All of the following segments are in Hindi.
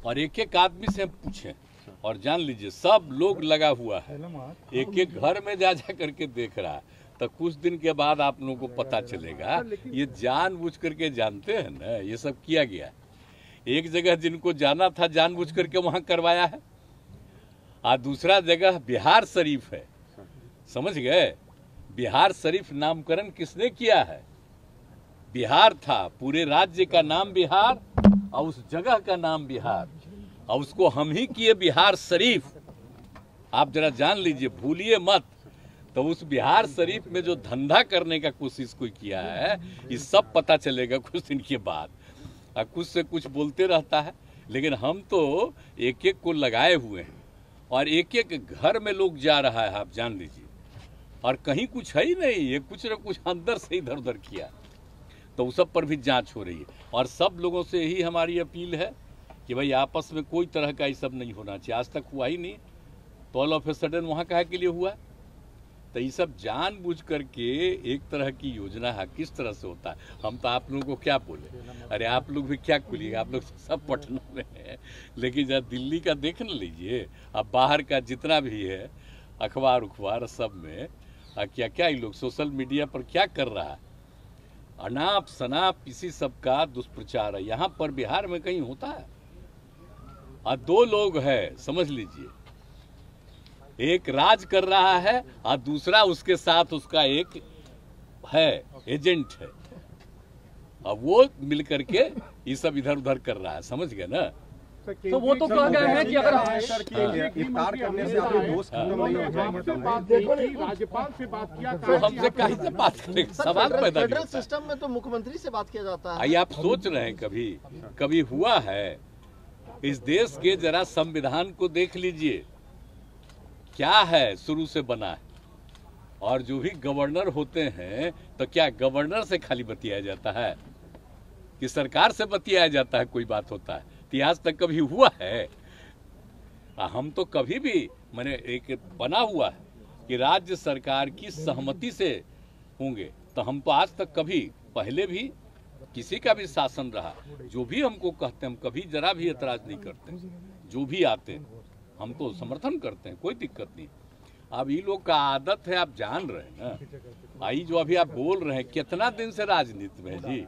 और एक एक आदमी से हम पूछें और जान लीजिए सब लोग लगा हुआ है, एक एक घर में जा जा करके देख रहा है। तो कुछ दिन के बाद आप लोगों को पता चलेगा ये जानबूझ करके जानते हैं ना, ये सब किया गया। एक जगह जिनको जाना था जानबूझ करके वहां करवाया है, और दूसरा जगह बिहार शरीफ है, समझ गए। बिहार शरीफ नामकरण किसने किया है? बिहार था, पूरे राज्य का नाम बिहार और उस जगह का नाम बिहार, और उसको हम ही किए बिहार शरीफ। आप जरा जान लीजिए, भूलिए मत। तो उस बिहार शरीफ में जो धंधा करने का कोशिश कोई किया है, ये सब पता चलेगा कुछ दिन के बाद। कुछ से कुछ बोलते रहता है, लेकिन हम तो एक एक को लगाए हुए हैं और एक एक घर में लोग जा रहा है, आप जान लीजिए। और कहीं कुछ है ही नहीं, ये कुछ न कुछ अंदर से इधर उधर किया। तो उस सब पर भी जांच हो रही है और सब लोगों से यही हमारी अपील है कि भाई आपस में कोई तरह का ये सब नहीं होना चाहिए। आज तक हुआ ही नहीं, तो ऑल ऑफ ए सडन वहाँ काहे के लिए हुआ? तो ये सब जानबूझ करके एक तरह की योजना है, किस तरह से होता है। हम तो आप लोगों को क्या बोले, अरे आप लोग भी क्या खोलिएगा, आप लोग सब पटना में हैं, लेकिन जब दिल्ली का देख न लीजिए, अब बाहर का जितना भी है अखबार उखबार सब में क्या क्या ये लोग सोशल मीडिया पर क्या कर रहा है, अनाप शनाप इसी सब का दुष्प्रचार है। यहाँ पर बिहार में कहीं होता है? और दो लोग हैं, समझ लीजिए, एक राज कर रहा है और दूसरा उसके साथ उसका एक है एजेंट है, अब वो मिलकर के ये सब इधर उधर कर रहा है, समझ गए ना। तो वो तो कह गए हैं कि अगर इफ्तार करने से आपके दोस्त खत्म नहीं हो जाएंगे। राज्यपाल से बात किया तो हमसे कहीं से बात करेंगे, सवाल पैदा नहीं फेडरल होता है। सिस्टम में तो मुख्यमंत्री से बात किया जाता है। आइए आप सोच रहे हैं कभी हुआ है? इस देश के जरा संविधान को देख लीजिए, क्या है शुरू से बना है। और जो भी गवर्नर होते हैं, तो क्या गवर्नर से खाली बतियाया जाता है कि सरकार से बतियाया जाता है? कोई बात होता है? इतिहास तक कभी हुआ है? हम तो कभी भी मैंने एक बना हुआ है कि राज्य सरकार की सहमति से होंगे, तो हम तो आज तक कभी, पहले भी किसी का भी शासन रहा, जो भी हमको कहते हैं हम कभी जरा भी एतराज नहीं करते। जो भी आते हैं हम तो समर्थन करते हैं, कोई दिक्कत नहीं। अब ये लोग का आदत है, आप जान रहे हैं ना। आई जो अभी आप बोल रहे हैं, कितना दिन से राजनीति में है जी,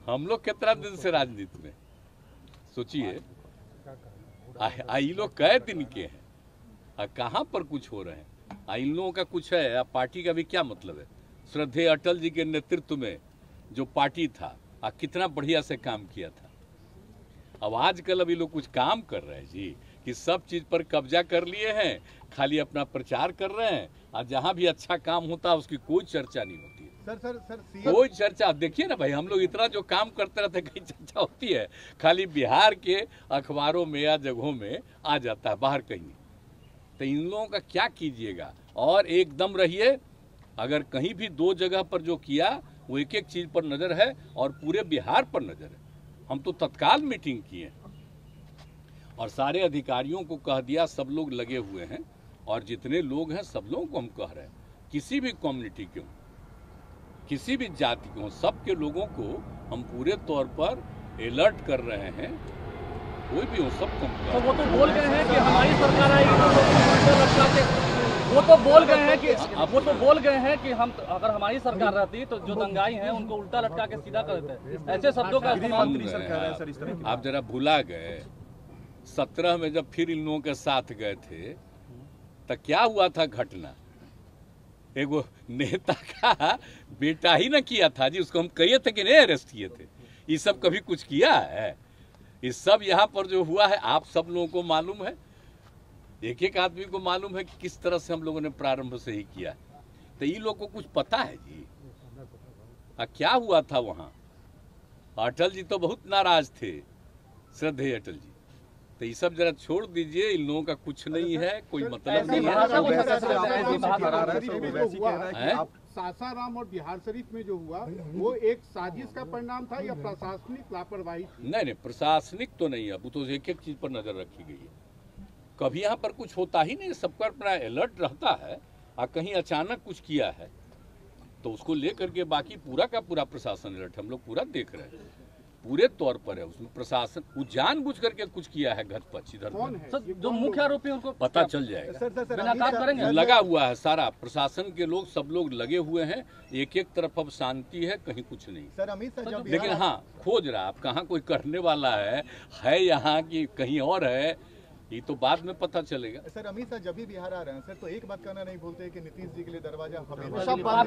हम लोग कितना दिन से राजनीति में, सोचिए। ये लोग कै दिन के हैं, कहाँ पर कुछ हो रहे हैं। इन लोगों का कुछ है, पार्टी का भी क्या मतलब है? श्रद्धेय अटल जी के नेतृत्व में जो पार्टी था, कितना बढ़िया से काम किया था। अब आजकल अभी लोग कुछ काम कर रहे हैं जी, कि सब चीज पर कब्जा कर लिए हैं, खाली अपना प्रचार कर रहे हैं, और जहां भी अच्छा काम होता है उसकी कोई चर्चा नहीं होती है। सर कोई चर्चा, देखिए ना भाई, हम लोग इतना जो काम करते रहते हैं, कहीं चर्चा होती है? खाली बिहार के अखबारों में या जगहों में आ जाता है, बाहर कहीं नहीं। तो इन लोगों का क्या कीजिएगा। और एकदम रहिए, अगर कहीं भी दो जगह पर जो किया वो एक एक चीज पर नजर है और पूरे बिहार पर नजर है। हम तो तत्काल मीटिंग किए और सारे अधिकारियों को कह दिया, सब लोग लगे हुए हैं, और जितने लोग हैं सब लोगों को हम कह रहे हैं, किसी भी कम्युनिटी के हो, किसी भी जाति के हो, सबके लोगों को हम पूरे तौर पर अलर्ट कर रहे हैं। कोई भी हो, सबको हम तो वो तो बोल गए हैं कि हमारी सरकार आएगी तो उल्टा लटका के, वो तो बोल गए हैं कि हम अगर हमारी सरकार रहती तो जो दंगाई हैं उनको उल्टा लटका के सीधा कर देते। ऐसे शब्दों का इस्तेमाल। आप जरा भुला गए, 17 में जब फिर इन लोगों के साथ गए थे तो क्या हुआ था घटना? एगो नेता का बेटा ही ना किया था जी, उसको हम कहिए थे कि नहीं अरेस्ट किए थे। ये सब कभी कुछ किया है? ये सब यहाँ पर जो हुआ है आप सब लोगों को मालूम है, एक एक आदमी को मालूम है कि किस तरह से हम लोगों ने प्रारंभ से ही किया। तो ये लोग को कुछ पता है जी क्या हुआ था वहाँ? अटल जी तो बहुत नाराज थे, श्रद्धेय अटल जी। तो ये सब जरा छोड़ दीजिए, इन लोगों का कुछ नहीं है, कोई मतलब नहीं है। सासाराम और बिहार शरीफ में जो हुआ वो एक साजिश का परिणाम था या प्रशासनिक लापरवाही? नहीं, प्रशासनिक तो नहीं है, वो तो एक एक चीज पर नजर रखी गई है। कभी यहाँ पर कुछ होता ही नहीं, सबका अपना अलर्ट रहता है, और कहीं अचानक कुछ किया है तो उसको लेकर के बाकी पूरा का पूरा प्रशासन अलर्ट, हम लोग पूरा देख रहे हैं। पूरे तौर पर है, उसमें प्रशासन वो जानबूझ करके कुछ किया है घटपच इधर उधर। सर जो मुख्य आरोपी उनको पता चल जाएगा। बिना करेंगे। लगा हुआ है सारा प्रशासन के लोग, सब लोग लगे हुए हैं, एक एक तरफ अब शांति है, कहीं कुछ नहीं। सर अमित शाह जब लेकिन हाँ खोज रहा, अब कहाँ कोई करने वाला है यहाँ की कहीं और है, ये तो बाद में पता चलेगा। सर अमित शाह जब भी बिहार आ रहे हैं सर तो एक बात कहना नहीं भूलते कि नीतीश जी के लिए दरवाजा आपके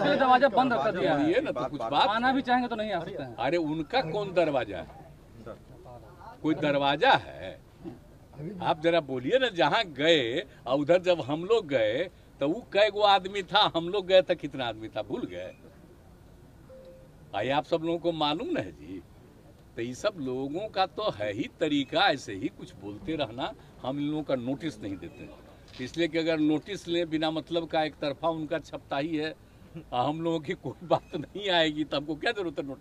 लिए दरवाजा बंद कर दिया है। ये ना तो कुछ बात आना भी चाहेंगे तो नहीं आ सकते हैं। अरे उनका कौन दरवाजा है, कोई दरवाजा है? आप जरा बोलिए ना, जहाँ गए और उधर जब हम लोग गए तो वो कै गो आदमी था, हम लोग गए तो कितना आदमी था भूल गए? आइए आप सब लोगों को मालूम न है जी। तो ये सब लोगों का तो है ही तरीका, ऐसे ही कुछ बोलते रहना। हम इन लोगों का नोटिस नहीं देते, इसलिए कि अगर नोटिस लें बिना मतलब का एक तरफा उनका छपता ही है, हम लोगों की कोई बात नहीं आएगी तो हमको क्या जरूरत है नोटिस।